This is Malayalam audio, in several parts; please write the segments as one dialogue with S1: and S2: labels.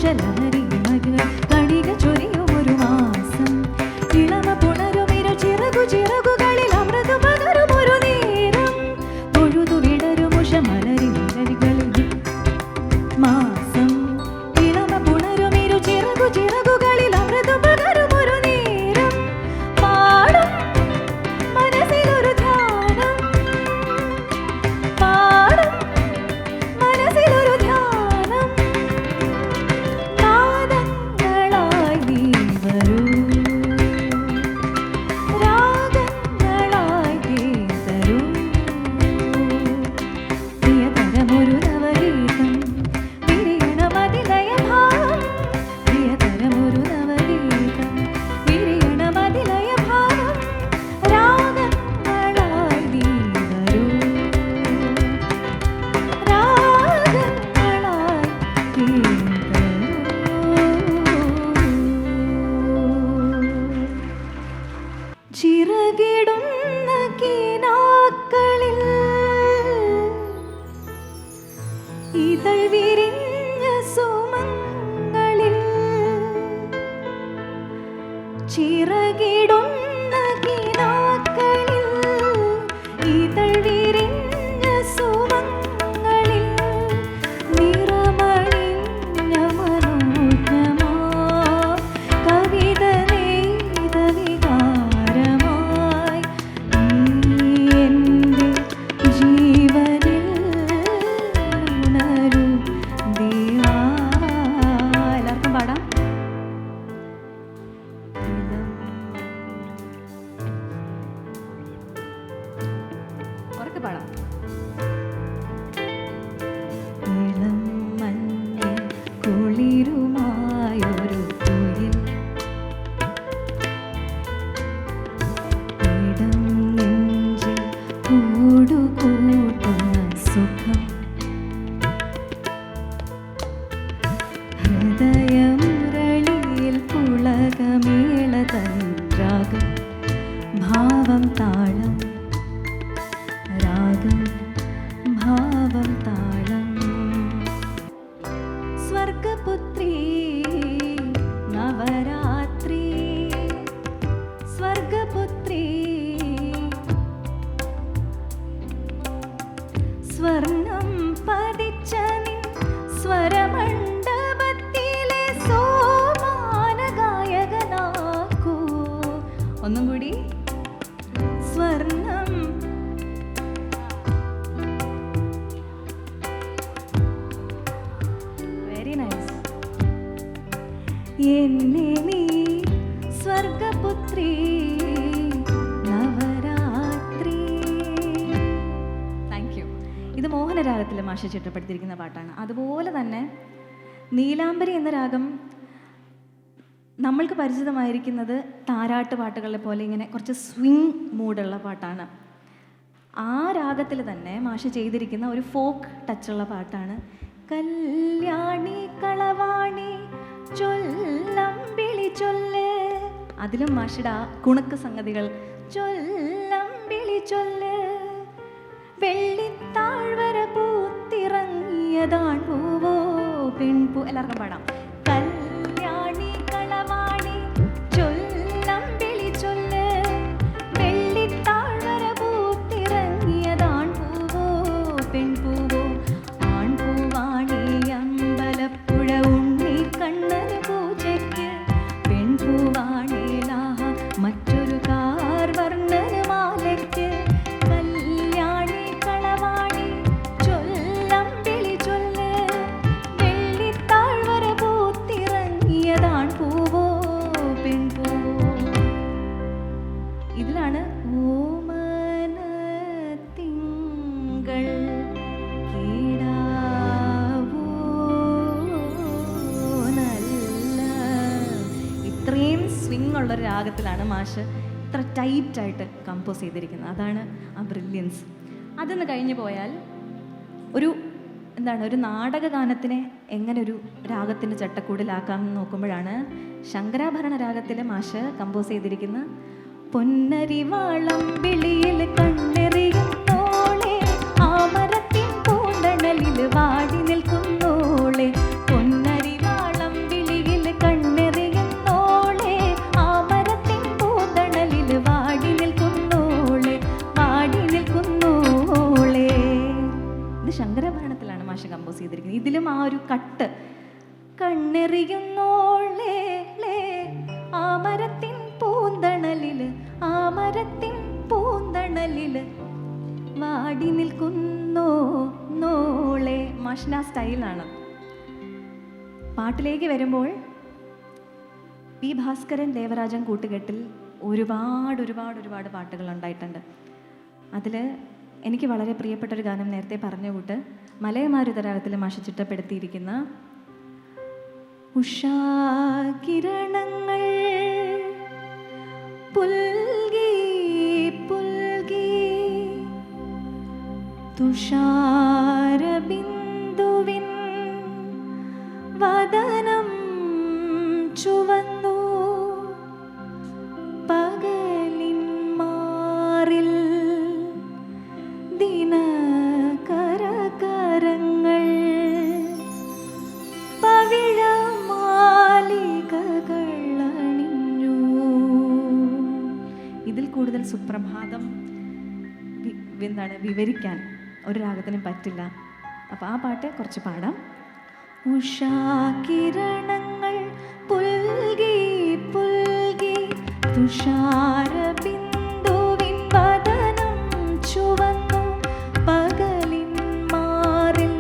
S1: ഉഷലഹരി മകൾ കണിക ചൊരിയും ഒരു മാസം ഇളമ പുണരുമിരു ചിറകുകളിൽ അമൃത് പകരും ഒരു നേരം തൊഴുതു വിടരും ഉഷമലരി മലരികളിൽ മാസം ഇളമ പുണരുമിരു ചിറകുകളിൽ അമൃത് പകരും ഒരു നേരം പാടും മനസ്സിലൊരു ധ്യാനം പാടും മനസ്സിലൊരു ധ്യാനം നാദങ്ങളായി നീ വരൂ രാഗങ്ങളായി കേതരൂ പ്രിയതരമൊരു നവഗീതം വിരിയണമതിലയഭാവം പ്രിയതരമൊരു നവഗീതം വിരിയണമതിലയഭാവം രാഗങ്ങളായി നീ വരൂ രാഗങ്ങളായി കേതരൂ ചിറകിടുന്ന കിനാക്കളിൽ ഇതൾ വിരിഞ്ഞ സുമങ്ങളിൽ ചിറകിടുന്ന കിനാക്കളിൽ ഇതൾ വിരിഞ്ഞ സുമങ്ങളിൽ നിറമണിഞ്ഞ മനോജ്ഞമാ കവിത നെയ്ത വികാരമായി നീ എൻ്റെ ജീവനിൽ ഉണരൂ ദേവാ. എല്ലാവർക്കും പാടാം. ഉറക്കെ പാടാം. ഇളം മഞ്ഞിൽ കുളിരുമായൊരു കുയിൽ ഇടം നെഞ്ചിൽ കൂടുകൂട്ടുന്ന സുഖം ഹൃദയമുരളിയിൽ പുളകമേളതൻ രാഗം ഭാവം താളം രാഗം ഭാവം താളം സ്വർഗപുത്രി നവരാത്രി സ്വർഗപുത്രി സ്വർണം പതിച്ച നിൻ സ്വരമണ്ഡപത്തിലെ സോപാന ഗായകനാക്കൂ. ഒന്നും കൂടി. സ്വർണം വെരി നൈസ്. എന്നെ നീ സ്വർഗപുത്രി നവരാത്രി. Thank you. ഇത് മോഹനരാഗത്തിൽ മാഷ് ചിട്ടപ്പെടുത്തിയിരിക്കുന്ന പാട്ടാണ്. അതുപോലെ തന്നെ നീലാംബരി എന്ന രാഗം നമ്മൾക്ക് പരിചിതമായിരിക്കുന്നത് താരാട്ട് പാട്ടുകളെ പോലെ ഇങ്ങനെ കുറച്ച് സ്വിങ് മൂഡുള്ള പാട്ടാണ്. ആ രാഗത്തിൽ തന്നെ മാഷ് ചെയ്തിരിക്കുന്ന ഒരു ഫോക്ക് ടച്ചുള്ള പാട്ടാണ് കല്യാണി കളവാണി ചൊല്ലമ്പിളി ചൊല്ല്. അതിലും മാഷിട കുണുക്ക് സംഗതികൾ ചൊല്ലമ്പിളി ചൊല്ല് വെള്ളിത്താഴ്വര പൂത്തിറങ്ങിയതാൺ പൂവോ പെൺപൂ. എല്ലാവർക്കും പാടാം. കല്യാണി കളവാണി ചൊല്ലമ്പിളി ചൊല്ല് വെള്ളിത്താഴ്വര പൂത്തിറങ്ങിയതാൺ പൂവോ പെൺപൂവോ ആൺപൂവാണി അമ്പലപ്പുഴ ഉണ്ണി കണ്ണന് പൂജയ്ക്ക് പെൺപൂവാണിലാഹ മറ്റൊരു കാർ വർണ്ണന മാലയ്ക്ക് കല്യാണി കളവാണി ചൊല്ലമ്പിളി ചൊല്ല് വെള്ളിത്താഴ്വര പൂത്തിറങ്ങിയതാൺ പൂവോ പെൺപൂവോ. ഇതിലാണ് ഓമന തിങ്കൾ കിടാവോ നല്ല. ഇത്രയും സ്വിങ് ഉള്ളൊരു രാഗത്തിലാണ് മാഷ് ഇത്ര ടൈറ്റായിട്ട് കമ്പോസ് ചെയ്തിരിക്കുന്നത്. അതാണ് ആ ബ്രില്യൻസ്. അതൊന്ന് കഴിഞ്ഞു പോയാൽ ഒരു ഒരു നാടകഗാനത്തിനെ എങ്ങനെ ഒരു രാഗത്തിൻ്റെ ചട്ടക്കൂടിലാക്കാമെന്ന് നോക്കുമ്പോഴാണ് ശങ്കരാഭരണ രാഗത്തിലെ മാഷ് കമ്പോസ് ചെയ്തിരിക്കുന്ന പൊന്നരിവാളം വിളിയിൽ കണ്ണെറിയുന്നോളെ ആ മരത്തിൻ പൂണ്ടണലിൽ വാടി നിൽക്കുന്നോളെ പൊന്നരിവാളം തെളിയുന്നോളേ ലേ ആ മരത്തിൻ പൂന്തണലില്, ആ മരത്തിൻ പൂന്തണലില് വാടി നിൽക്കുന്നോ നോളെ. മാഷിൻ്റെ ആ സ്റ്റൈലാണ്. പാട്ടിലേക്ക് വരുമ്പോൾ പി ഭാസ്കരൻ ദേവരാജൻ കൂട്ടുകെട്ടിൽ ഒരുപാട് പാട്ടുകൾ ഉണ്ടായിട്ടുണ്ട്. അതിൽ എനിക്ക് വളരെ പ്രിയപ്പെട്ടൊരു ഗാനം നേരത്തെ പറഞ്ഞ കൂട്ട് മലയമാരുതരാഗത്തിൽ മാഷ് ചിട്ടപ്പെടുത്തിയിരിക്കുന്ന ഉഷാകിരണങ്ങൾ പുൽകി പുൽകി തുഷാരബിന്ദുവിൻ വദനം ചുവന്നു പകലിൻ മാറിൽ ദിനകരകരങ്ങൾ പവിഴമാലികകൾ അണിഞ്ഞു. ഇതിൽ കൂടുതൽ സുപ്രഭാതം വിവരിക്കാൻ ഒരു രാഗത്തിനും പറ്റില്ല. അപ്പോൾ ആ പാട്ട് കുറച്ച് പാടാം. ഉഷാകിരണങ്ങൾ പുൽകി പുൽകി തുഷാരബിന്ദുവിൻ വദനം ചുവന്നു പകലിൻ മാറിൽ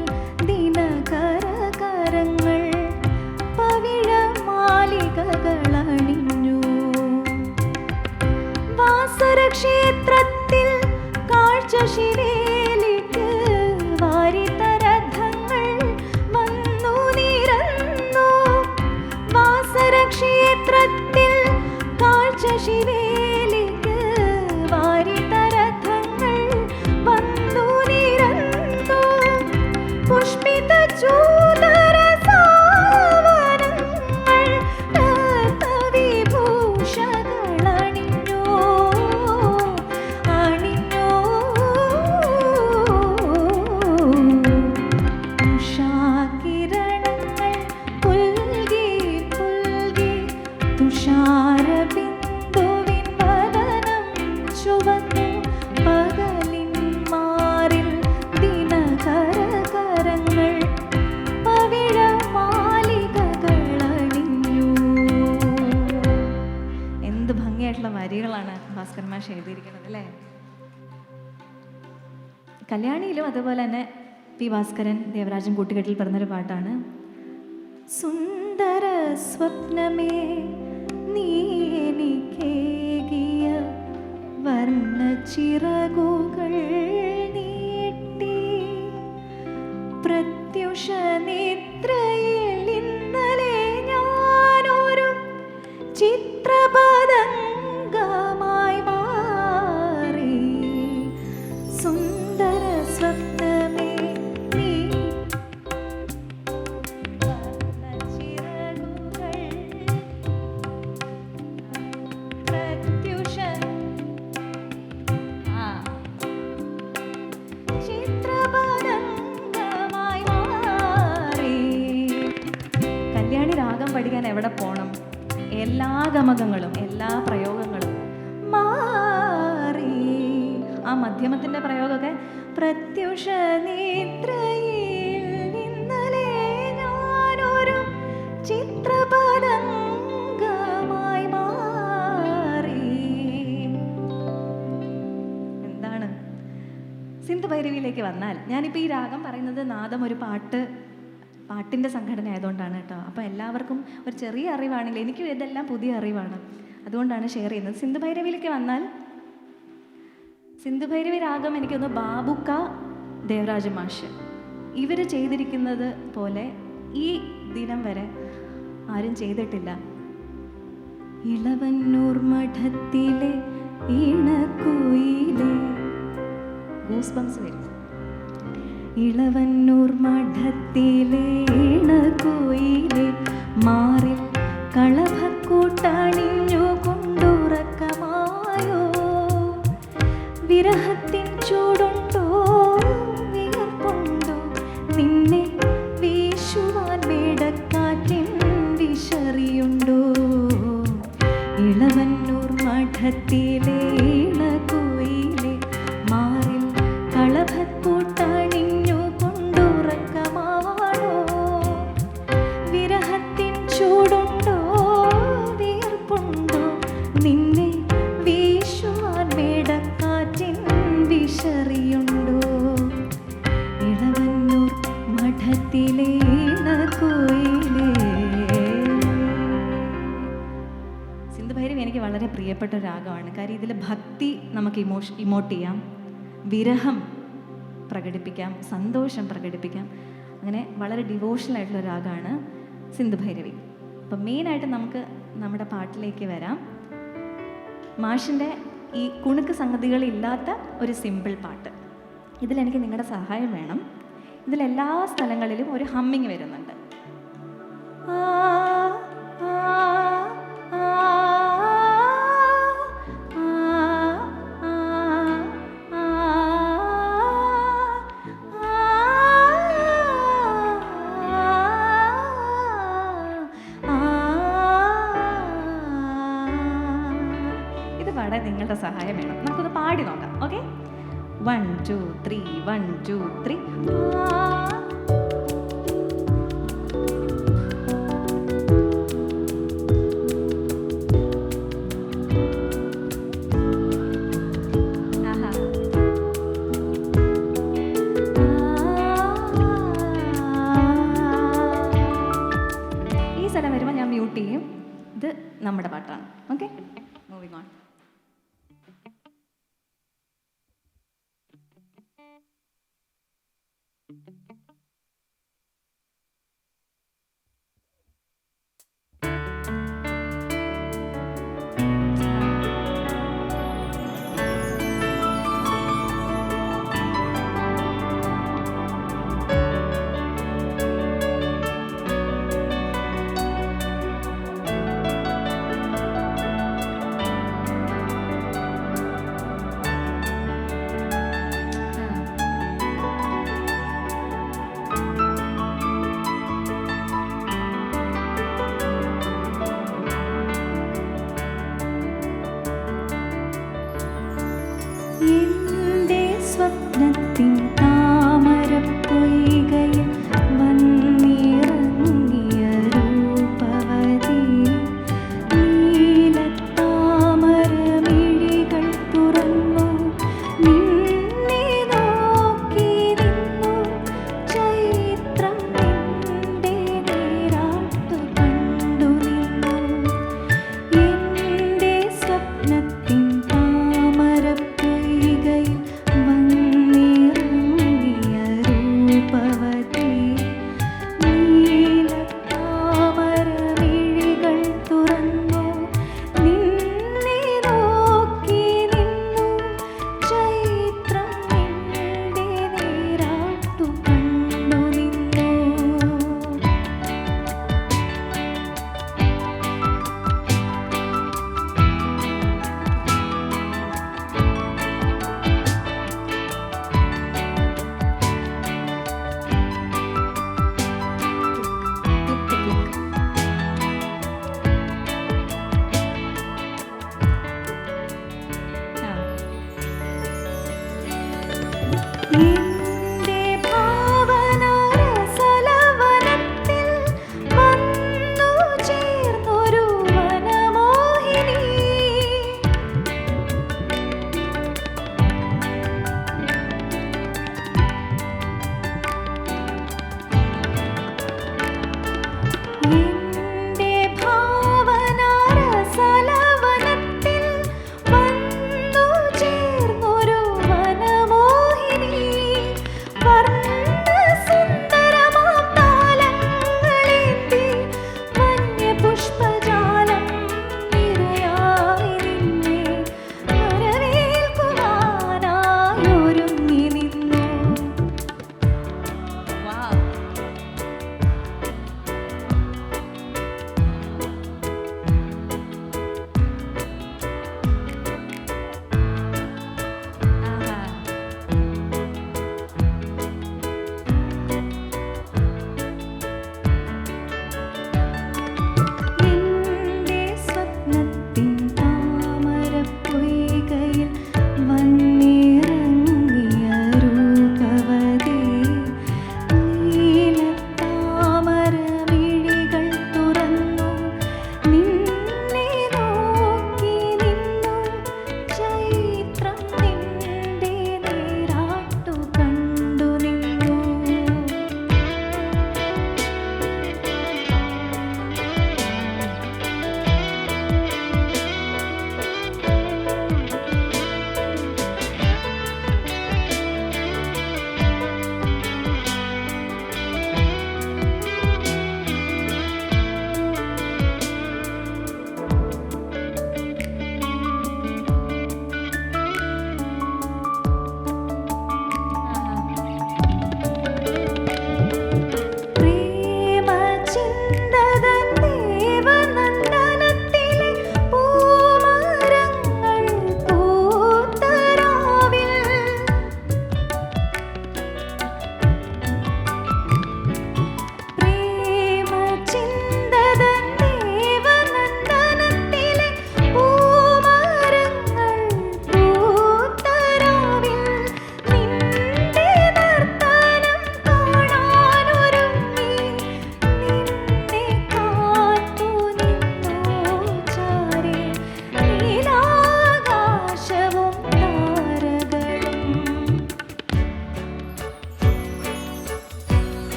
S1: ദിനകരകരങ്ങൾ പവിഴമാലികകൾ അണിഞ്ഞു. വാസരക്ഷേത്രത്തിൽ കാഴ്ച ശിവേലിക്ക് വാരിതരഥങ്ങൾ വന്നു നിരന്നു. വാസരക്ഷേത്രത്തിൽ കാഴ്ച ശിവേലിക്ക് വാരിതരഥങ്ങൾ വന്നു നിരന്നു. പുഷ്പിത ചൂതര സാവനങ്ങൾ രത്നവിഭൂഷകൾ അണിഞ്ഞു അണിഞ്ഞു. ഉഷാകിരണങ്ങൾ പുൽകി പുൽകി തുഷാരബിന്ദുവിൻ വദനം ചുവന്നു പകലിൻ മാറിൽ ദിനകരകരങ്ങൾ പവിഴമാലികകൾ അണിഞ്ഞു. എന്ത് ഭംഗിയായിട്ടുള്ള വരികളാണ് ഭാസ്കരൻ മാഷ് എഴുതിയിരിക്കുന്നത് അല്ലേ. കല്യാണിയിലും അതുപോലെ തന്നെ പി ഭാസ്കരൻ ദേവരാജൻ കൂട്ടുകെട്ടിൽ പറഞ്ഞൊരു പാട്ടാണ്. സുന്ദര സ്വപ്നമേ നീ എനിക്കേകിയ വർണ്ണ ചിറകുകൾ നീട്ടി പ്രത്യുഷ നിദ്രയിൽ ഇന്നലെ ഞാനൊരു ചിത്രപതംഗമായി മാറി. സുന്ദര സ്വപ്നമേ നീ വർണ്ണ ചിറകുകൾ പ്രത്യുഷ ചിത്രപതംഗമായി മാറി. കല്യാണി രാഗം പഠിക്കാൻ എവിടെ പോണം? എല്ലാ ഗമകങ്ങളും എല്ലാ പ്രയോഗങ്ങളും മാറി. ആ മധ്യമത്തിൻ്റെ പ്രയോഗമൊക്കെ പ്രത്യുഷ നിദ്രയിൽ ഇന്നലെ ഞാനൊരു ചിത്രപതംഗമായി മാറി. എന്താണ് സിന്ധു ഭൈരവിയിലേക്ക് വന്നാൽ, ഞാനിപ്പോൾ ഈ രാഗം പറയുന്നത് നാദം ഒരു പാട്ടിൻ്റെ സംഘടന ആയതുകൊണ്ടാണ് കേട്ടോ. അപ്പോൾ എല്ലാവർക്കും ഒരു ചെറിയ അറിവാണെങ്കിൽ, എനിക്കും ഇതെല്ലാം പുതിയ അറിവാണ്, അതുകൊണ്ടാണ് ഷെയർ ചെയ്യുന്നത്. സിന്ധു ഭൈരവിയിലേക്ക് വന്നാൽ, സിന്ധു ഭൈരവി രാഗം എനിക്കൊന്ന് ബാബുക്ക ദേവരാജ മാഷ് ഇവർ ചെയ്തിരിക്കുന്നത് പോലെ ഈ ദിനം വരെ ആരും ചെയ്തിട്ടില്ല. ഇളവന്നൂർ മഠത്തിലെ ഇണക്കുയിലെ ഗൂസ് ബംസ് വരും. ഇളവന്നൂർ മഠത്തിലെ ഇണക്കുയിലെ മാറിൽ കളഭക്കൂട്ടണിഞ്ഞു കൊണ്ടുറക്കമായോ. വിരഹത്തിൻ ചൂടുണ്ടോ വിയർപ്പുണ്ടോ നിന്നെ വീശുവാൻ വേടക്കാറ്റിൻ വിശറിയുണ്ടോ. ഇളവന്നൂർ മഠത്തിലെ ഇണക്കുയിലെ മാറിൽ കളഭക്കൂട്ടണിഞ്ഞു കൊണ്ടുറക്കമാണോ. വിരഹത്തിൻ പ്രിയപ്പെട്ട ഒരു രാഗമാണ്. കാര്യം ഇതിൽ ഭക്തി നമുക്ക് ഇമോട്ട് ചെയ്യാം, വിരഹം പ്രകടിപ്പിക്കാം, സന്തോഷം പ്രകടിപ്പിക്കാം. അങ്ങനെ വളരെ ഡിവോഷണൽ ആയിട്ടുള്ള രാഗമാണ് സിന്ധുഭൈരവി. അപ്പം മെയിനായിട്ട് നമുക്ക് നമ്മുടെ പാട്ടിലേക്ക് വരാം. മാഷിൻ്റെ ഈ കുണുക്ക് സംഗതികളില്ലാത്ത ഒരു സിമ്പിൾ പാട്ട്. ഇതിലെനിക്ക് നിങ്ങളുടെ സഹായം വേണം. ഇതിലെല്ലാ സ്ഥലങ്ങളിലും ഒരു ഹമ്മിങ് വരുന്നുണ്ട്. ആ ആ ആ ഇത് പാടാൻ നിങ്ങളുടെ സഹായം വേണം. നമുക്കൊന്ന് പാടി നോക്കാം. ഓക്കെ, 1 2 3 1 2 3. ഈ സ്ഥലം വരുമ്പോൾ ഞാൻ മ്യൂട്ട് ചെയ്യും. ഇത് നമ്മുടെ പാട്ടാണ്. Okay, moving on.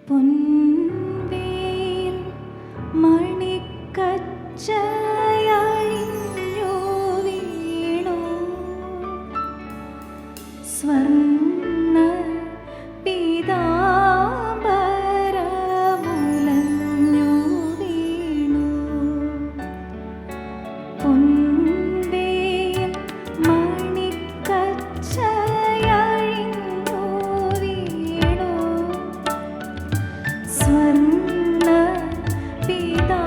S1: പൊൻവേൽ മണിക്കച്ചയഴിഞ്ഞു വീണു സ്വർണ്ണ പീതാംബരമുലഞ്ഞു വീണു പൊൻവേൽ മണിക്കച്ചയഴിഞ്ഞു വീണു സ്വർണ്ണ പീതാ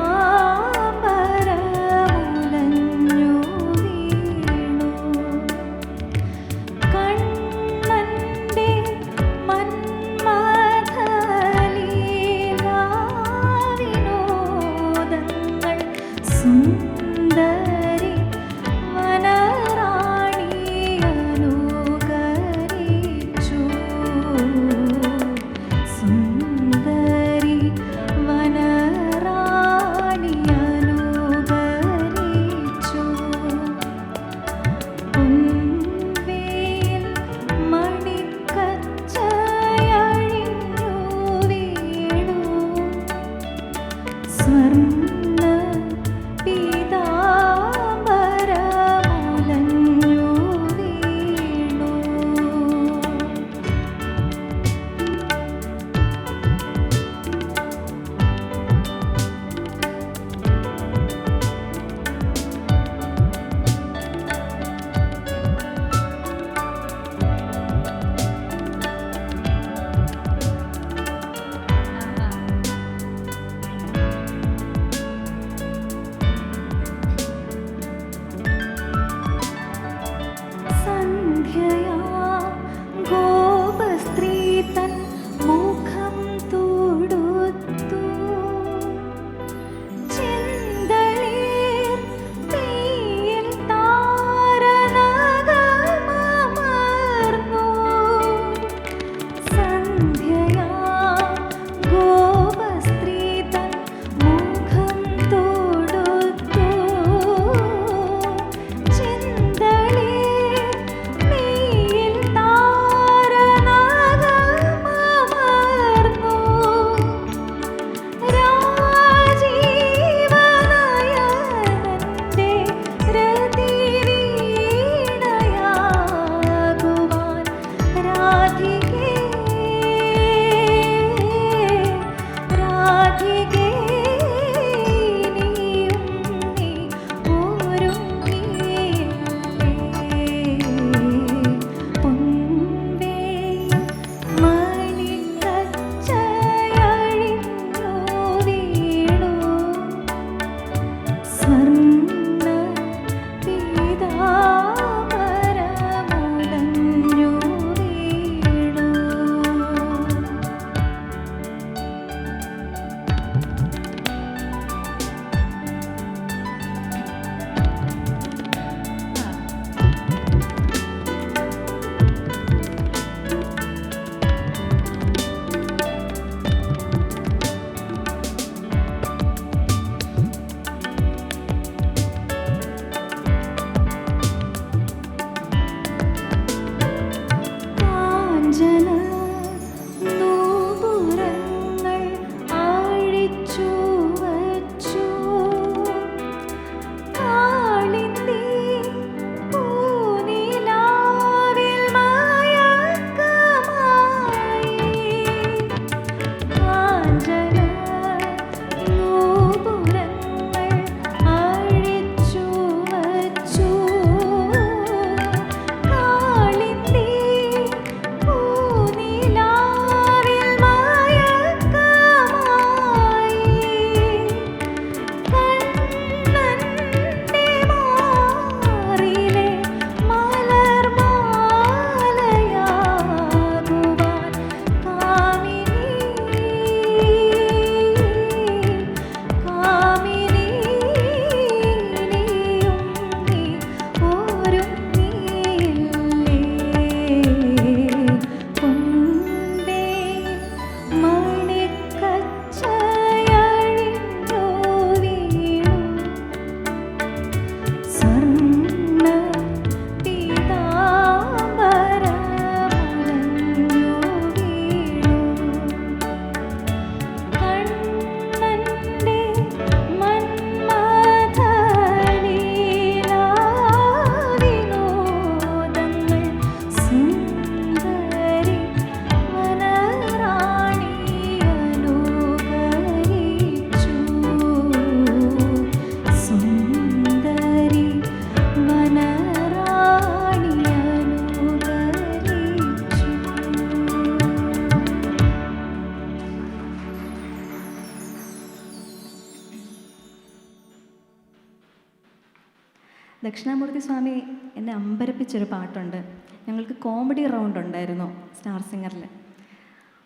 S1: ദക്ഷിണാമൂർത്തി സ്വാമി എന്നെ അമ്പരപ്പിച്ചൊരു പാട്ടുണ്ട്. ഞങ്ങൾക്ക് കോമഡി റൗണ്ട് ഉണ്ടായിരുന്നു സ്റ്റാർ സിംഗറിൽ.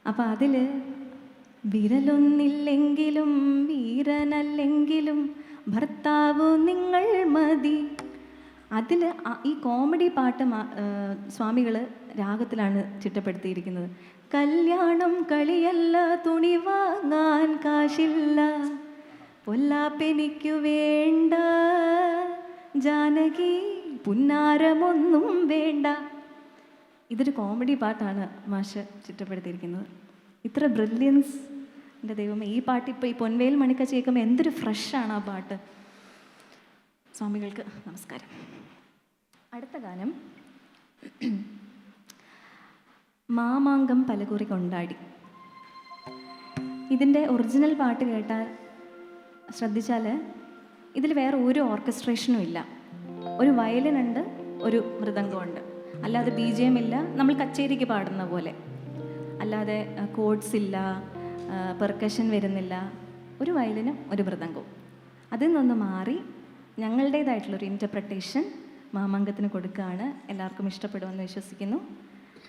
S1: അപ്പോൾ അതിൽ വിരലൊന്നില്ലെങ്കിലും വീരനല്ലെങ്കിലും ഭർത്താവ് നിങ്ങൾ മതി. അതിൽ ഈ കോമഡി പാട്ട് സ്വാമികൾ രാഗത്തിലാണ് ചിട്ടപ്പെടുത്തിയിരിക്കുന്നത്. കല്യാണം കളിയല്ല, തുണി വാങ്ങാൻ കാശില്ല, പൊല്ലാപ്പെനിക്കു വേണ്ട, ജാനകി പുന്നാരമൊന്നും വേണ്ട. ഇതൊരു കോമഡി പാട്ടാണ് മാഷ് ചിട്ടപ്പെടുത്തിയിരിക്കുന്നത്. ഇത്ര ബ്രില്യൻസ്, എൻ്റെ ദൈവമേ! ഈ പാട്ട് ഇപ്പോൾ ഈ പൊൻവേൽ മണിക്കച്ച കേൾക്കുമ്പോൾ എന്തൊരു ഫ്രഷാണ് ആ പാട്ട്. സ്വാമികൾക്ക് നമസ്കാരം. അടുത്ത ഗാനം മാമാങ്കം പലകുറി കൊണ്ടാടി. ഇതിൻ്റെ ഒറിജിനൽ പാട്ട് കേട്ടാൽ ശ്രദ്ധിച്ചാൽ ഇതിൽ വേറെ ഒരു ഓർക്കസ്ട്രേഷനും ഇല്ല. ഒരു വയലിൻ ഉണ്ട്, ഒരു മൃദംഗമുണ്ട്, അല്ലാതെ BGM ഇല്ല. നമ്മൾ കച്ചേരിക്ക് പാടുന്ന പോലെ അല്ലാതെ കോഡ്സ് ഇല്ല, പെർക്കഷൻ വരുന്നില്ല. ഒരു വയലിനും ഒരു മൃദംഗവും. അതിൽ നിന്ന് മാറി ഞങ്ങളുടേതായിട്ടുള്ളൊരു ഇൻ്റർപ്രട്ടേഷൻ മാമാങ്കത്തിന് കൊടുക്കുകയാണ്. എല്ലാവർക്കും ഇഷ്ടപ്പെടുമെന്ന് വിശ്വസിക്കുന്നു.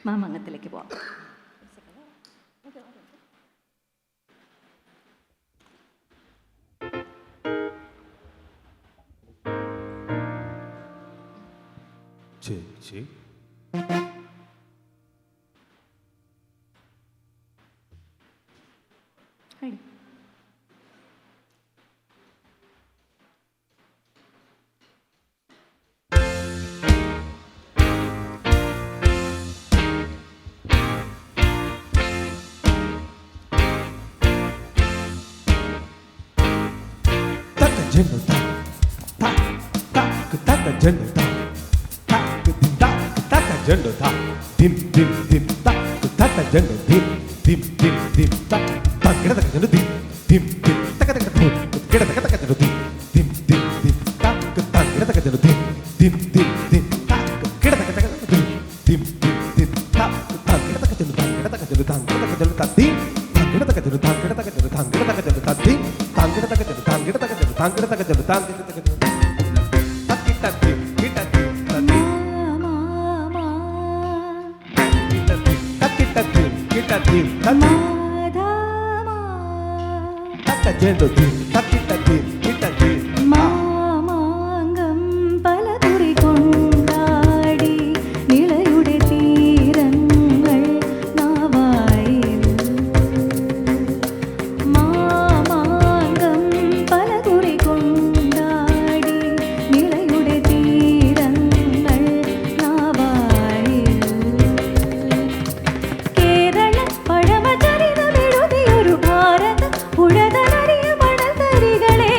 S1: മാമാങ്കത്തിലേക്ക് പോവാം.
S2: ചേച്ചി Jendo ta ta ta ta ta jendo ta ta ta ta ta jendo ta dim dim dim ta ta ta jendo dim dim dim dim ta ta keda ta jendo dim dim dim ta ta ta keda ta jendo dim dim dim dim ta ta keda ta jendo dim dim dim dim ta keda ta jendo dim dim dim dim ta ta keda ta jendo ta keda ta jendo ta keda ta jendo ta dim keda ta jendo ta keda ta jendo ta keda ta jendo ta dim keda ta jendo ta keda ta jendo Tangkira taka jadu tangkira taka jadu takita tim kita tim takita tim kita tim taka jadu tim takita tim kita tim
S1: Mamankam പലകുറി കൊണ്ടാടി നിളയുടെ തീരങ്ങൾ നാവായിൽ. മാമാങ്കം പലകുറി കൊണ്ടാടി നിളയുടെ തീരങ്ങൾ നാവായിൽ. കേരള പഴമചരിതമെഴുതിയൊരു ഭാരത പുഴതനറിയ മണൽത്തരികളെ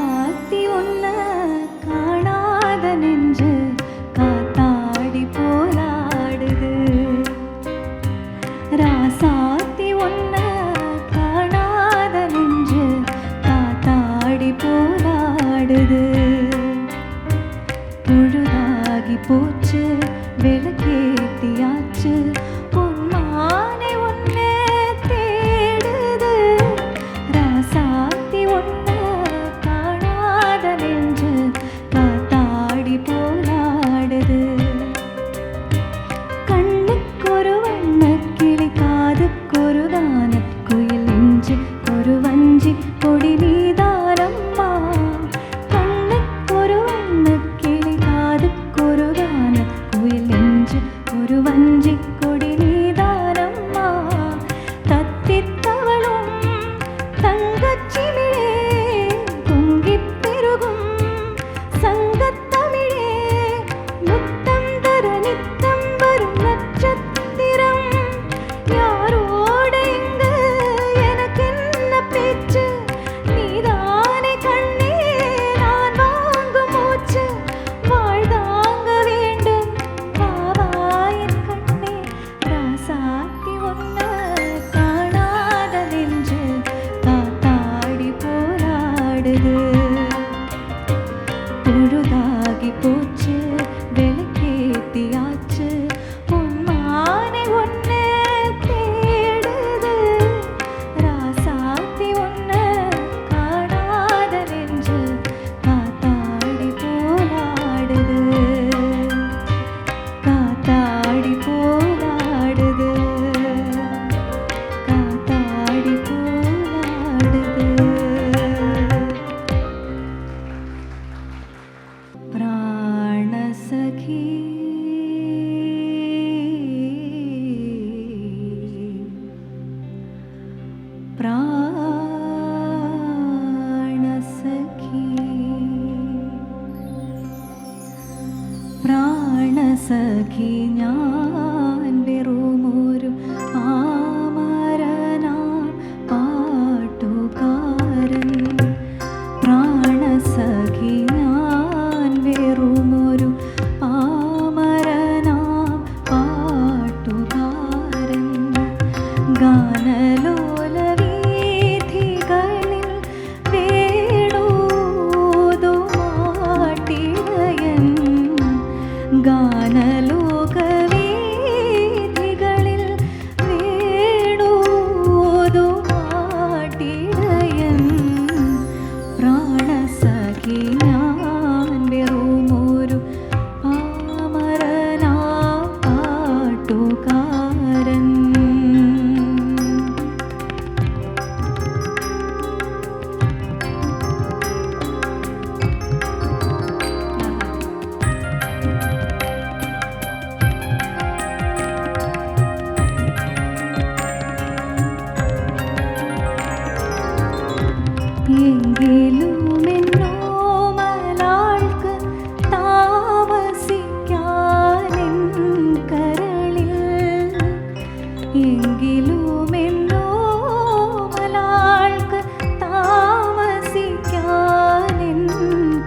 S1: ராசாத்தி ஒன்ன காணாத நெஞ்சு காத்தாடி போலாடுது. ராசாத்தி ஒன்ன காணாத நெஞ்சு காத்தாடி போலாடுது. பொழுதாகி போச்சு விளக்கேத்தியாச்சு பொன்மானை ஒன்ன தேடுது. ராசாத்தி ஒன்ன காணாத நெஞ்சு காத்தாடி போலாடுது. கண்ணுக்கொரு வண்ணக்கிளி காதுக்கொரு கானக்குயில் நெஞ்சுக்கொரு வஞ்சி கொடி நீதானம்மா. கண்ணுக்கொரு வண்ணக்கிளி காதுக்கொரு கானக்குயில் நெஞ்சுக்கொரு வஞ்சி கொடி நீதானம்மா. தத்தித்தவளும் தங்கச்சிமிழே பொங்கிப் பெருகும் சங்கத்தமிழே முத்தம் தர நித்தம் வரும் நட்சத்திரம். யாரோட இங்கு எனக்கென்ன பேச்சு நீதானே கண்ணே நான் வாங்கும் மூச்சு. வாழ்தாங்க வேண்டும் பாவாயின் கண்ணே. ராசாத்தி ஒன்ன காணாத நெஞ்சு காத்தாடி போராடுது. பொழுதாகி போச்சு விளக்கேத்தியாச்சு பொன்மானை ஒன்ன தேடுது. ராசாத்தி ஒன்ன காணாத நெஞ்சு காத்தாடி போராடுது. காத்தாடி போராடுது. காத்தாடி போராடுது. प्राणसखी प्राणसखी प्राणसखी ഞാൻ വെറുമൊരു ആമരനാം പാട്ടുകാരൻ. പ്രാണസഖി ഞാൻ വെറുമൊരു പാമരനാം പാട്ടുകാരൻ. ഗാനലോല വീഥികളിൽ വേണൂതുമാട്ടിടയൻ. ഗാനലോക വീഥികളിൽ വേണൂതുമാട്ടിടയൻ. പ്രാണസഖി ഞാൻ വെറുമൊരു പാമരനാം പാട്ടുകാരൻ. എങ്കിലും എന്നോമലാൾക്ക് താമസിക്കാനെൻ കരളിൽ. എങ്കിലും എന്നോമലാൾക്ക് താമസിക്കാനെൻ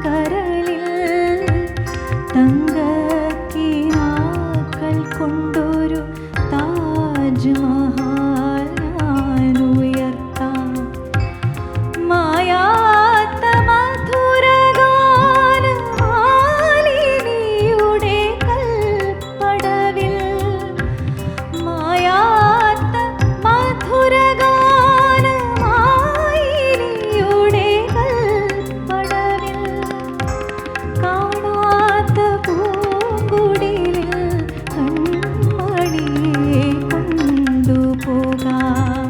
S1: കരളിൽ. തങ്കക്കിനാക്കൾ കൊണ്ടൊരു താജ്മഹൽ ഞാൻ ഉയർത്താം. മായാത്ത മധുരഗാനമാലിനിയുടെ കൽപ്പടവിൽ. മായാത്ത മധുരഗാനമാലിനിയുടെ കൽപ്പടവിൽ. കാണാത്ത പൂങ്കുടിലിൽ കൺമണിയെ കൊണ്ടുപോകാം.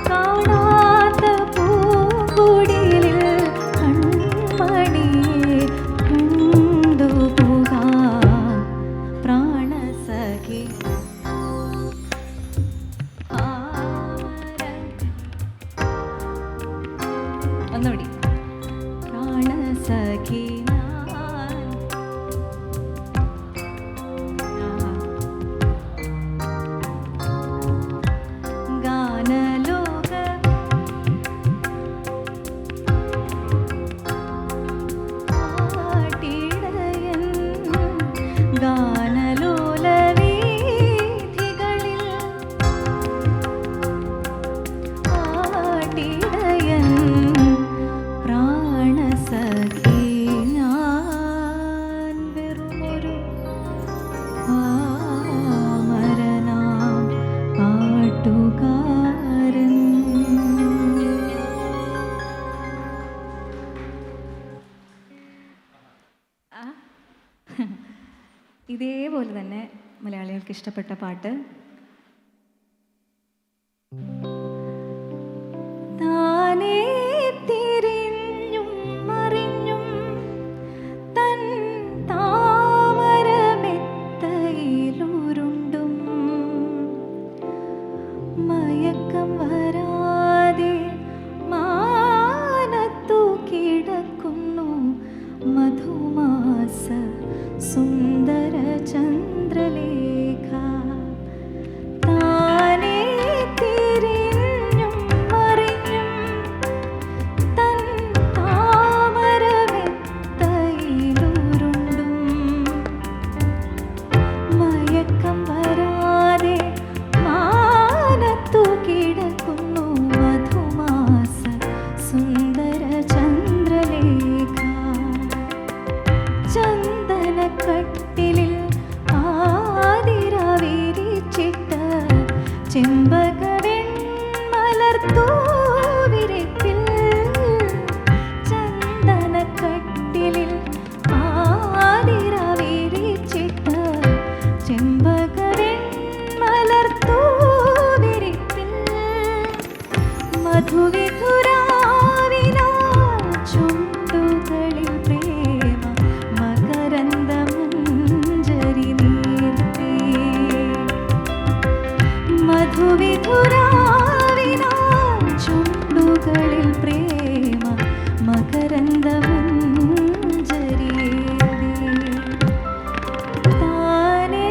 S1: കാണാത്ത പൂങ്കുടിലിൽ കൺമണിയെ കൊണ്ടുപോകാം. പ്രാണസഖി ഒന്നുകൂടി. പ്രാണസഖി ഞാൻ ഗാനലോക സഖി ഞാൻ വെറുമൊരു പാമരനാം പാട്ടുകാരൻ. ഇതേപോലെ തന്നെ മലയാളികൾക്ക് ഇഷ്ടപ്പെട്ട പാട്ട് താനേ തിരിഞ്ഞും മറിഞ്ഞും തൻ താമരമെത്തയിലുരുണ്ടും മയക്കം വരാതെ മാനത്തു കിടക്കുന്നു മധുമാസ സുന്ദര ചന്ദ്രലേഖ. താനേ തിരിഞ്ഞും മറിഞ്ഞും തൻ താമരമെത്തയിലുരുണ്ടും മയക്കം വരാതെ മാനത്തു കിടക്കുന്നു മധുമാസ സുന്ദര ചന്ദ്രലേഖ. ചന്ദനക്കട്ടിലിൽ ആതിരവിരിച്ചിട്ട ചെമ്പകവെൺമലർത്തൂവിരിപ്പിൽ ചന്ദനക്കട്ടിലിൽ ആതിരവിരിച്ചിട്ട ചെമ്പകവെൺമലർത്തൂവിരിപ്പിൽ മധുവിധുരാവിനാ ചുണ്ടുകളിൽ പ്രേമ മകരന്ദമഞ്ജരി നീർത്തി. മധുവിധുരാവിനാ ചുണ്ടുകളിൽ പ്രേമ മകരന്ദമഞ്ജരി താനേ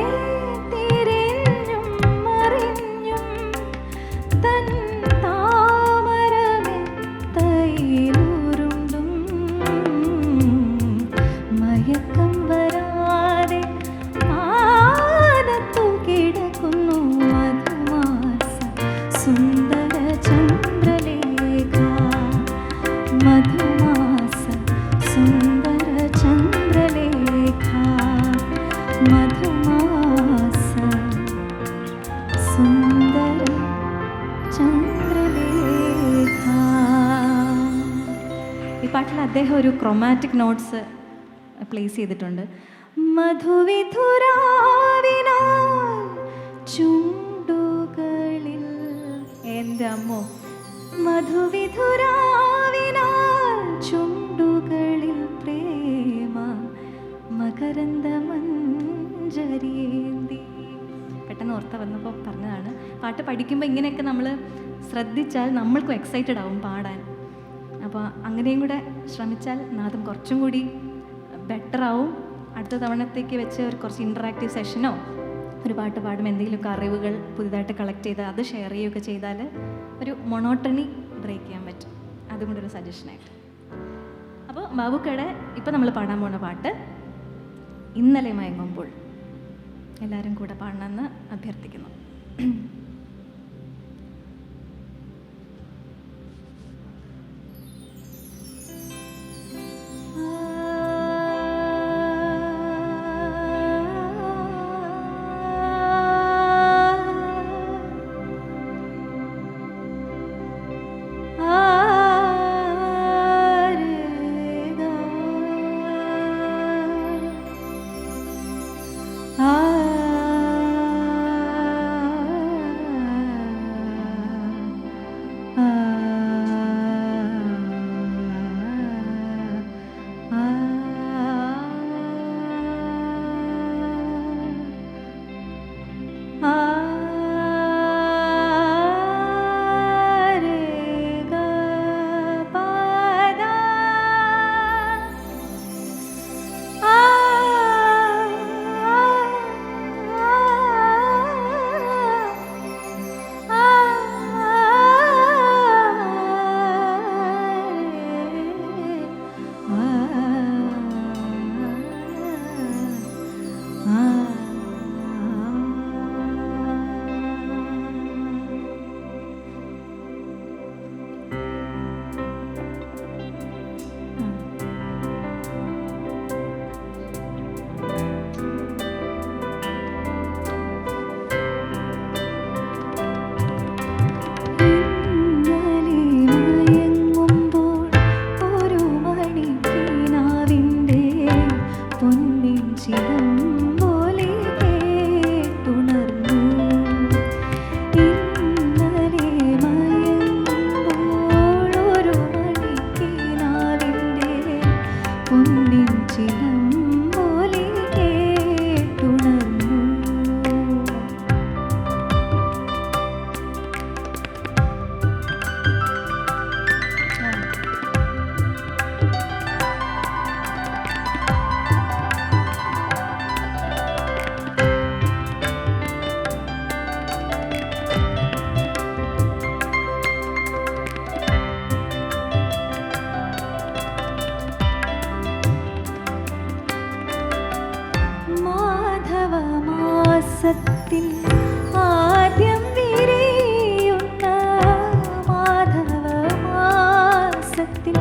S1: തിരിഞ്ഞും മറിഞ്ഞും തൻ താമരമെത്തയിലുരുണ്ടും മയക്കം വരാതെ മാനത്തു കിടക്കുന്നു മധുമാസ സുന്ദര ചന്ദ്രലേഖ. മധുമാസ സുന്ദര ചന്ദ്രലേഖ. മധുമാസ സുന്ദര ചന്ദ്രലേഖ. ഈ പാട്ടിൽ അദ്ദേഹം ഒരു ക്രൊമാറ്റിക് നോട്ട്സ് പ്ലേസ് ചെയ്തിട്ടുണ്ട്. മധുവിധുരാവിനാൽ ചുണ്ടുകളിൽ, എൻ്റെ അമ്മോ, മധുവിധുരാവിനാൽ ചുണ്ടുകളിൽ പ്രേമ മകരന്ദമഞ്ജരിയേന്തി. പെട്ടെന്ന് ഓർത്ത വന്നപ്പോൾ പറഞ്ഞതാണ്. പാട്ട് പഠിക്കുമ്പോൾ ഇങ്ങനെയൊക്കെ നമ്മൾ ശ്രദ്ധിച്ചാൽ നമ്മൾക്കും എക്സൈറ്റഡ് ആവും പാടാൻ. അപ്പോൾ അങ്ങനെയും കൂടെ ശ്രമിച്ചാൽ നാദം കുറച്ചും കൂടി ബെറ്റർ ആവും. അടുത്ത തവണത്തേക്ക് വെച്ച് ഒരു കുറച്ച് ഇൻറ്ററാക്റ്റീവ് സെഷനോ ഒരു പാട്ട് പാടുമ്പോൾ എന്തെങ്കിലുമൊക്കെ അറിവുകൾ പുതിയതായിട്ട് കളക്ട് ചെയ്ത് അത് ഷെയർ ചെയ്യുകയൊക്കെ ചെയ്താൽ ഒരു മൊണോട്ടണി ബ്രേക്ക് ചെയ്യാൻ പറ്റും. അതും കൂടെ ഒരു സജഷനായിട്ട്. അപ്പോൾ ബാബുക്കയുടെ ഇപ്പം നമ്മൾ പാടാൻ പോകുന്ന പാട്ട് ഇന്നലെ മയങ്ങുമ്പോൾ. എല്ലാവരും കൂടെ പാടണമെന്ന് അഭ്യർത്ഥിക്കുന്നു. മാസത്തിൽ ആദ്യം വിരിയുന്ന മാധവ മാസത്തിൽ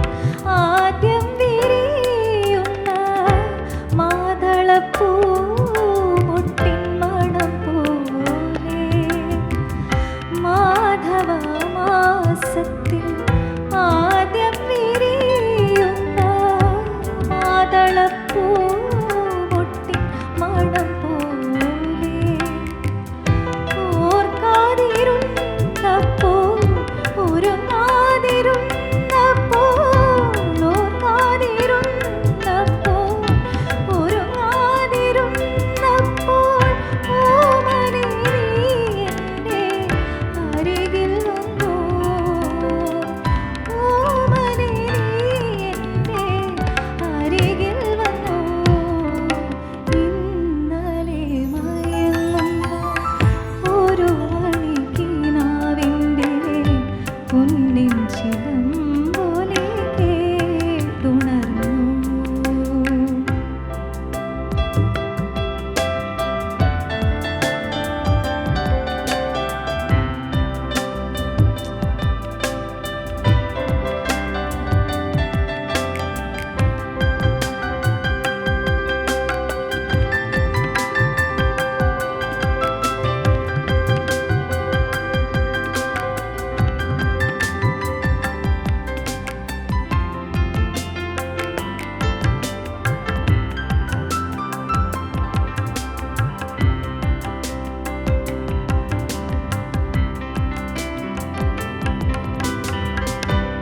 S1: ആദ്യം വിരിയുന്ന മാതളപ്പൂ മുട്ടിൻ മണം പോലെ മാധവ മാസത്തിൽ ആദ്യം വിരിയുന്ന മാതളപ്പൂ മുട്ടിൻ മണം പോലെ ഓർക്കാതിരുന്നപ്പോൾ ഒരുങ്ങാതിരുന്നപ്പോൾ ഓർക്കാതിരുന്നപ്പോൾ ഒരുങ്ങാതിരുന്നപ്പോൾ ഓമനേ നീ എൻ്റെ അരികിൽ വന്നു ഓമനേ നീ എൻ്റെ അരികിൽ വന്നു ഇന്നലെ മയങ്ങുന്ന ഒരു മണിക്കിനാവിൻ്റെ പൊന്നിൻ ചിലമ്പൊലി കേട്ടുണർന്നു.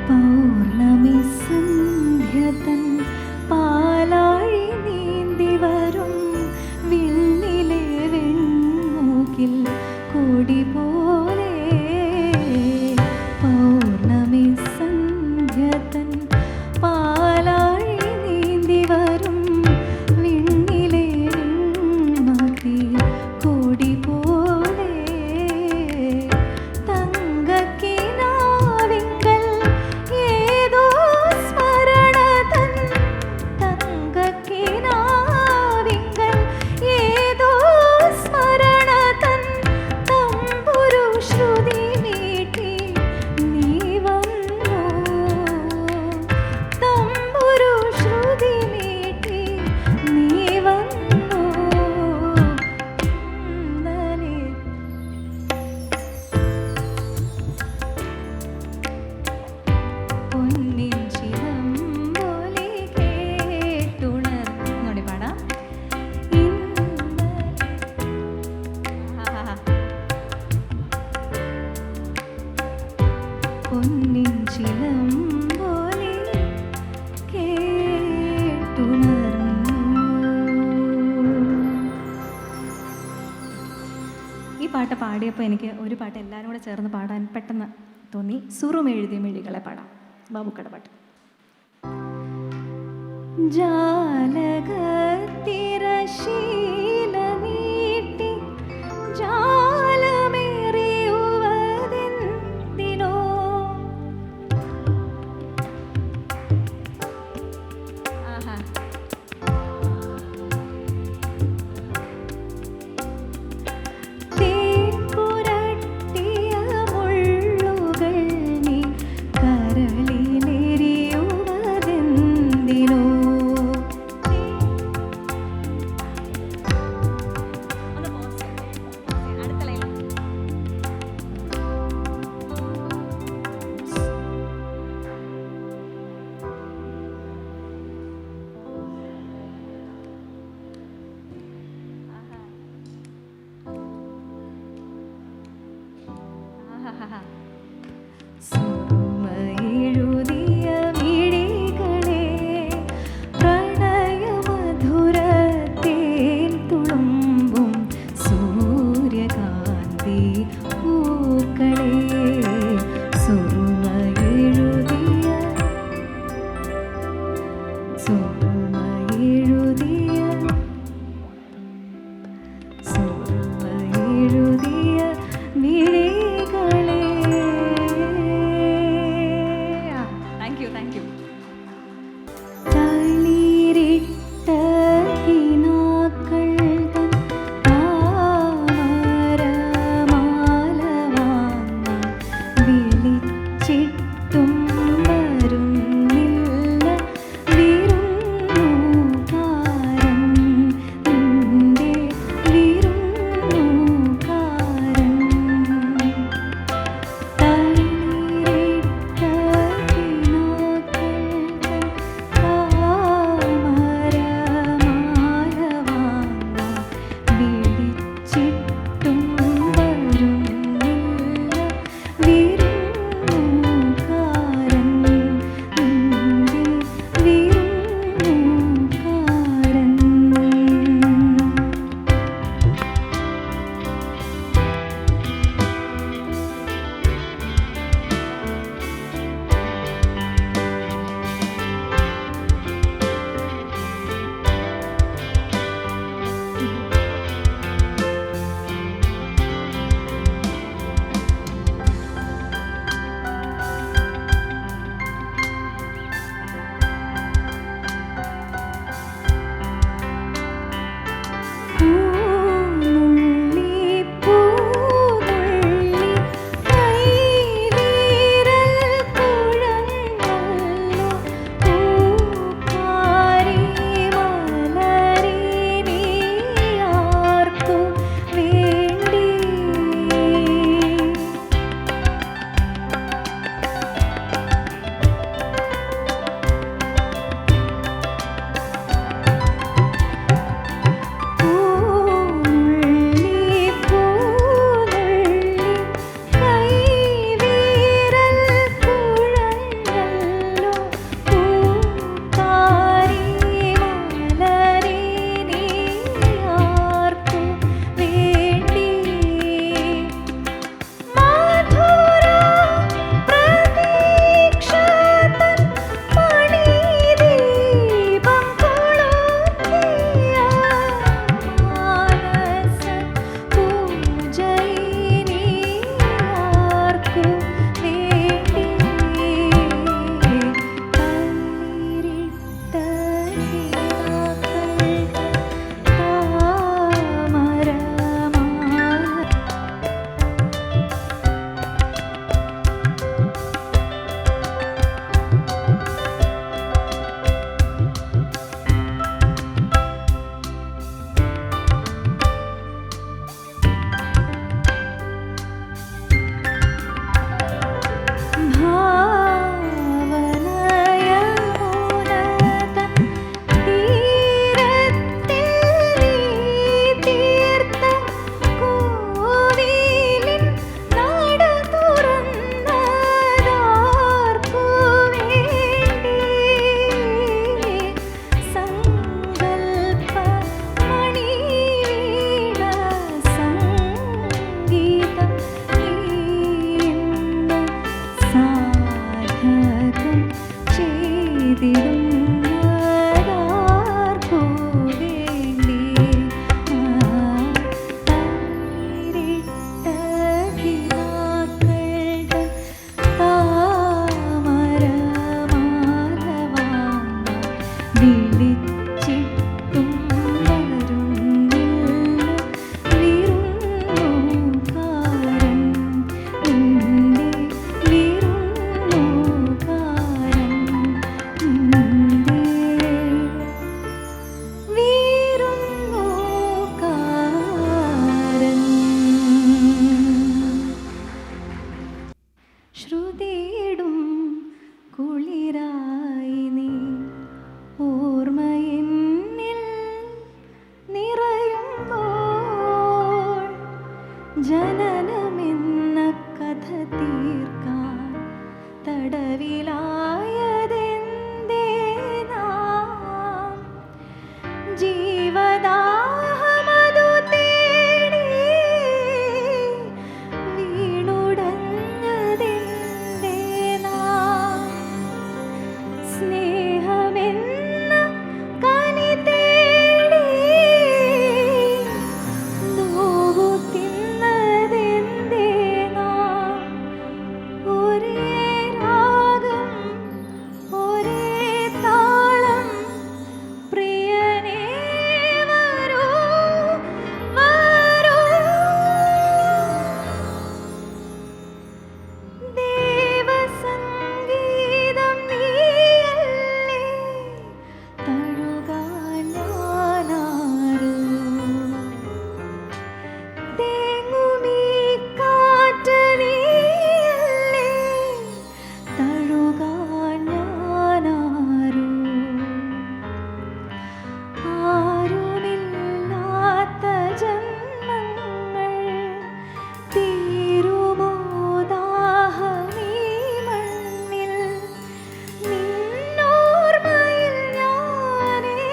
S1: പൗർണമി സന്ധ്യതൻ പാലാഴി നീന്തി വരും വിണ്ണിലെ വെൺമൂക്കിൽ കൊടി പോലെ പൗർണമി സന്ധ്യതൻ പാലാഴി നീന്തി വരും വിണ്ണിലെ വെൺമൂക്കിൽ കൊടി പോലെ തങ്കക്കിനാവിങ്കൽ ഏതോ സ്മരണതൻ തങ്കക്കിനാവിങ്കൽ ഏതോ സ്മരണതൻ തമ്പുരു ശ്രുതി മീട്ടി നീ വന്നു തമ്പുരു ശ്രുതി മീട്ടി നീ വന്നു ഇന്നലെ പൊന്നിൻ ചിലമ്പൊലി കേട്ടുണർന്നു. ഒന്നുകൂടി പാടാം. പൊന്നിൻ ചിലമ്പൊലി കേട്ടുണർന്നു. ഈ പാട്ട് പാടിയപ്പോൾ എനിക്ക് ഒരു പാട്ട് എല്ലാവരും കൂടെ ചേർന്ന് പാടാൻ പെട്ടെന്ന് തോന്നി. സുറുമെഴുതിയ മിഴികളെ പാടാം. ബാബുക്കട പാട്ട്. ജാലകത്തിരശീല നീട്ടി ജാലമേറിയുവതെന്തിനോ ആഹാ തേൻ പുരട്ടിയ മുള്ളുകൾ നീ കരളിലെരിയുവതെന്തിനോ സുറുമയെഴുതിയ മിഴികളെ പ്രണയമധുരത്തേൻ തുളുമ്പും സൂര്യകാന്തി പൂക്കളെ സുറുമയെഴുതിയ മിഴികളെ. Thank you thank you. തളിരിട്ട കിനാക്കൾ തൻ താമര വിളിച്ചിട്ടും വരുന്നില്ല വിരുന്നുകാരൻ, നിന്റെ വിരുന്നുകാരൻ, നിന്റെ വിരുന്നുകാരൻ. ശ്രുതിയിടും കുളിരായി നീ ഓർമ്മയെന്നിൽ നിറയുമ്പോൾ, ജനനമെന്ന കഥ തീർക്കാൻ തടവിലായതെന്തേ നാം, ജീവദാഹമതു തേടി വീണുടഞ്ഞതെന്തേ നാം, സ്നേഹമെന്ന കനി തേടി നോവു തിന്നതെന്തേ നാം, ഒരേ രാഗം ഒരേ താളം പ്രിയനേ വരൂ വരൂ, ദേവസംഗീതം നീയല്ലേ തഴുകാൻ ഞാനാരോ, തേങ്ങുമീ കാറ്റ് നീയല്ലേ തഴുകാൻ ഞാനാരോ, ആരുമില്ലാത്ത ജന്മങ്ങൾ തീരുമോ ദാഹമീ മണ്ണിൽ, നിന്നോർമ്മയിൽ ഞാനേകനായി,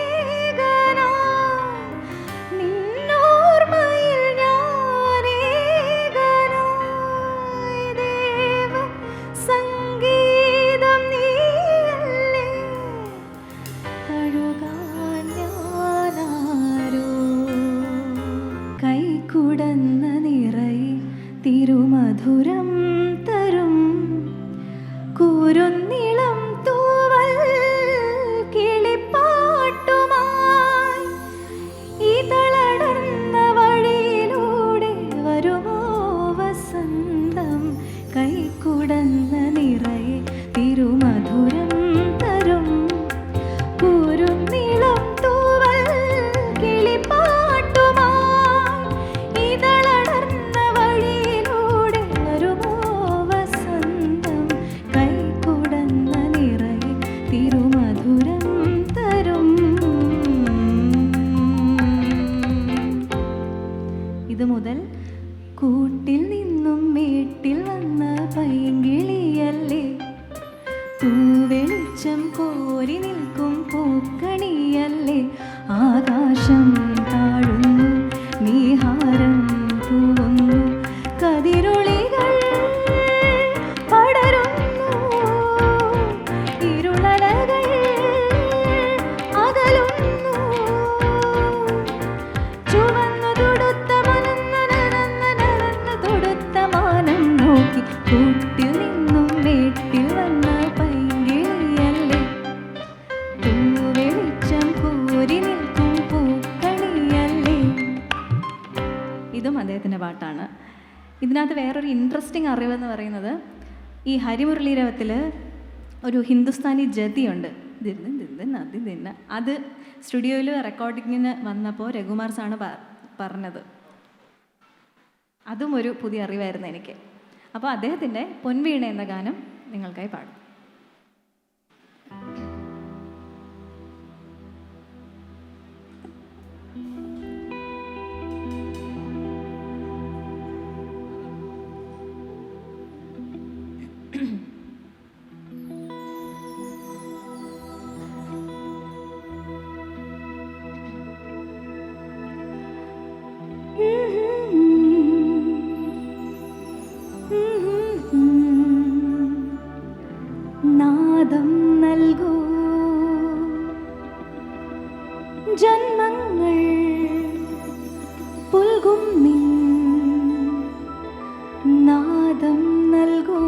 S1: നിന്നോർമ്മയിൽ ഞാനേകനായി, ദേവ സംഗീതം നീയല്ലേ തഴുകാൻ ഞാനാരോ, കൈക്കുടന്ന നിറയെ തിരുമധുരം തരും കുരുന്നിളം തൂവൽ കിളിപ്പാട്ടുമായി, ഇതളടർന്ന വഴിയിലൂടെ വരുമോ വസന്തം, കൈക്കുടന്ന നിറയെ തിരുമധുരം തരും കുരുന്നിളം തൂവൽ കിളിപ്പാട്ടുമായി, ഇതളടർന്ന വഴിയിലൂടെ വരുമോ വസന്തം, കൈക്കുടന്ന നിറയെ തിരുമധുരം തരും. ഇത് മുതൽ കൂട്ടിൽ നിന്നും വീട്ടിൽ വന്ന പൈങ്കിളിയല്ലേ, തൂവെളിച്ചം കോരി നിൽക്കും പൂക്കണിയല്ലേ, ആകാശം താഴുന്നു നീഹാരം തൂവുന്നു, കതിരൊളികൾ പടരുന്നു, ഇരുളലകൾ അകലുന്നു, ചുവന്നു തൊടുത്ത തൊടുത്ത മാനം നോക്കി കൂട്ടിൽ നിന്നും വീട്ടിൽ വന്ന പൈങ്കിളിയല്ലേ, തൂവെളിച്ചം കോരി നിൽക്കും പൂക്കണിയല്ലേ. ഇതും അദ്ദേഹത്തിൻ്റെ പാട്ടാണ്. ഇതിനകത്ത് വേറൊരു ഇൻട്രസ്റ്റിംഗ് അറിവെന്ന് പറയുന്നത്, ഈ ഹരിമുരളീരവത്തിൽ ഒരു ഹിന്ദുസ്ഥാനി ജതിയുണ്ട്, അത് സ്റ്റുഡിയോയിൽ റെക്കോർഡിങ്ങിന് വന്നപ്പോൾ രഘുമാർ സാണ് പറഞ്ഞത്. അതും ഒരു പുതിയ അറിവായിരുന്നു എനിക്ക്. അപ്പോൾ അദ്ദേഹത്തിൻ്റെ പൊൻവീണ എന്ന ഗാനം നിങ്ങൾക്കായി പാടും. നാദം നൽകൂ ജന്മങ്ങൾ പുൽകും നിൻ നാദം നൽകൂ.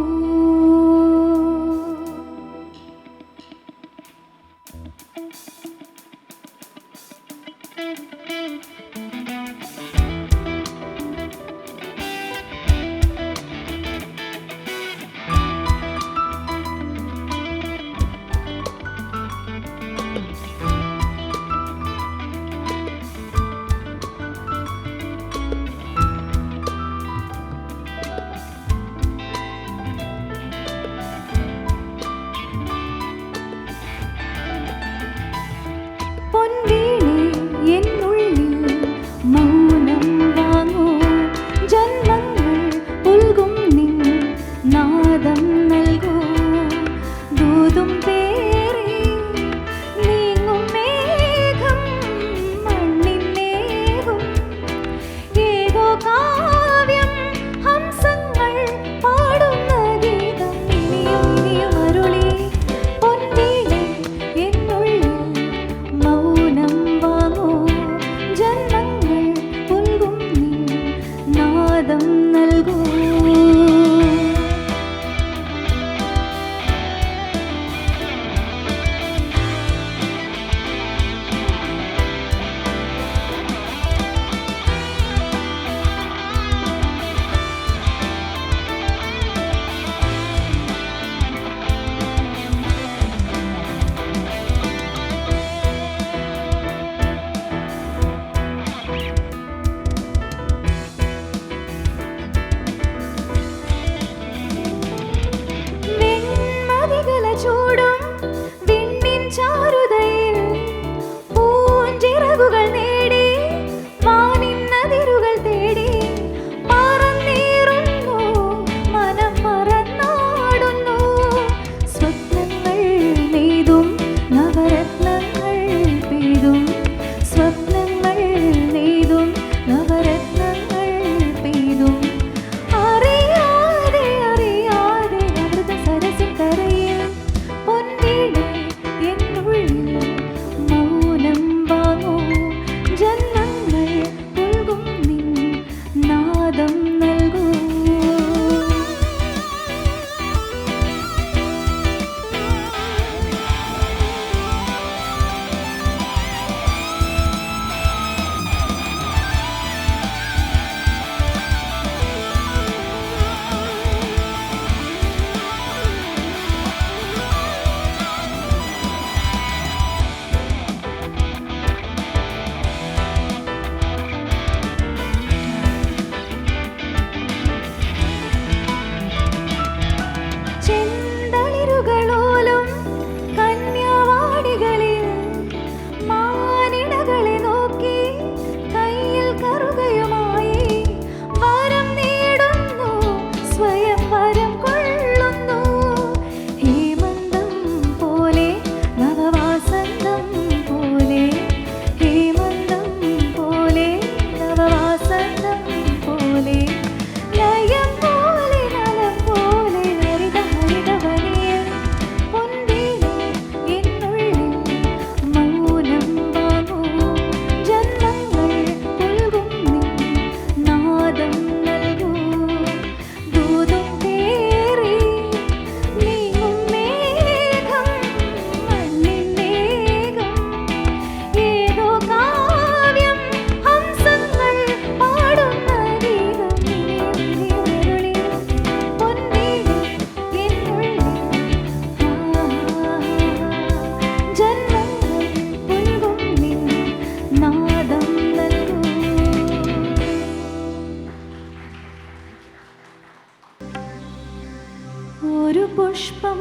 S1: ഒരു പുഷ്പം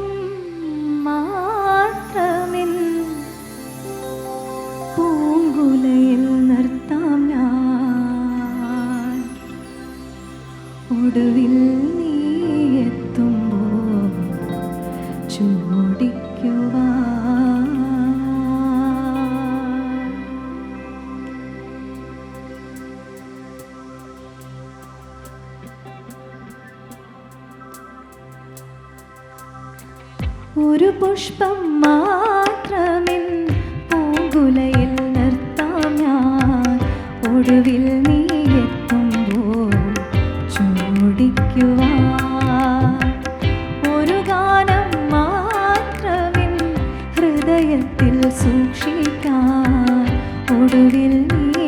S1: മാത്രമിൻ പൂങ്കുലയിൽ നിർത്താം ഞാൻ. ഒടുവിൽ നീ എത്തുമ്പോൾ ചൂടിക്കുവാൻ. ഒരു പുഷ്പം മാത്രമിൻ പൂങ്കുലയിൽ നിർത്താം ഞാൻ. ഒടുവിൽ നീ എത്തുമ്പോൾ ചൂടിക്കുവാൻ. ഒരു ഗാനം മാത്രമിൻ ഹൃദയത്തിൽ സൂക്ഷിക്കാൻ. ഒടുവിൽ നീ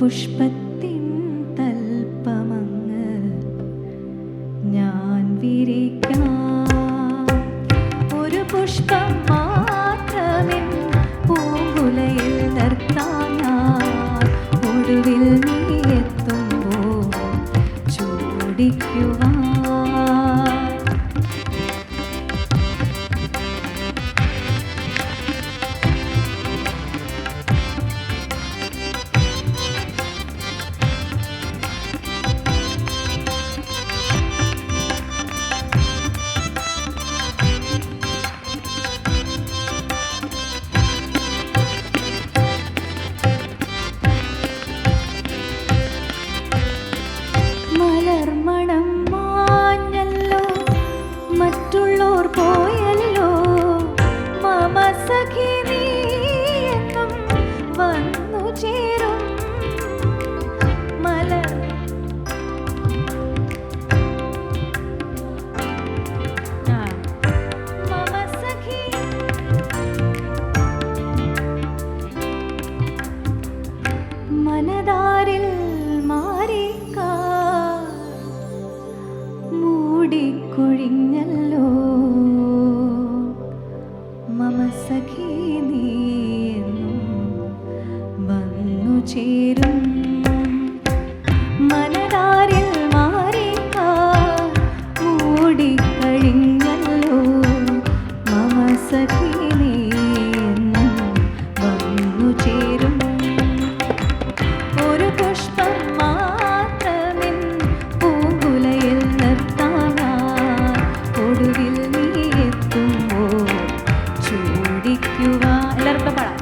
S1: പുഷ്പത്തിൻ തൽപ്പമങ്ങ് ഞാൻ വിരിക്കാം. ഒരു പുഷ്പം മാത്രമേ പൂങ്കുലയിൽ നിർത്താൻ ഞാൻ ഒടുവിൽ നീ എത്തുമ്പോൾ ചൂടിക്കുവാൻ. മലർമണം മാഞ്ഞല്ലോ, മറ്റുള്ളോർ പോയല്ലോ, മമ സഖി നീ എന്നും വന്നു ചേരും. മലർ മമ സഖി മനതാരിൽ മാറിക്കാ മൂടിക്കൊഴിഞ്ഞല്ലോ, മമ സഖി നീ എന്നും വന്നു ചേരും. മനതാരിൽ മാറിക്കാ മൂടിക്കഴിഞ്ഞല്ലോ, മമ സഖി നീ എന്നും വന്നു ചേരും. ഒരു പുഷ്പം മാത്രമേ പൂങ്കുലയിൽ നിർത്താനായി ഒടുവിൽ നീ എത്തുമ്പോൾ ചൂടിക്കുവാൻ. എല്ലാവർക്കും പാടാം.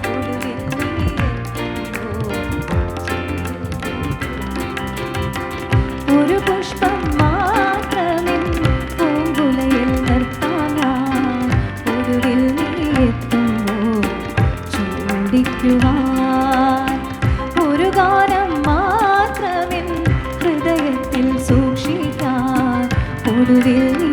S1: ഒടുവിൽ നീ എത്തുമ്പോൾ ഒരു പുഷ്പം മാത്രമേ പൂങ്കുലയിൽ നിർത്താനായി ഒടുവിൽ നീ എത്തുമ്പോൾ ചൂടിക്കുവാൻ. ഒരു ഗാനം മാത്രമേ ഹൃദയത്തിൽ സൂക്ഷിക്കാൻ ഒടുവിൽ നീ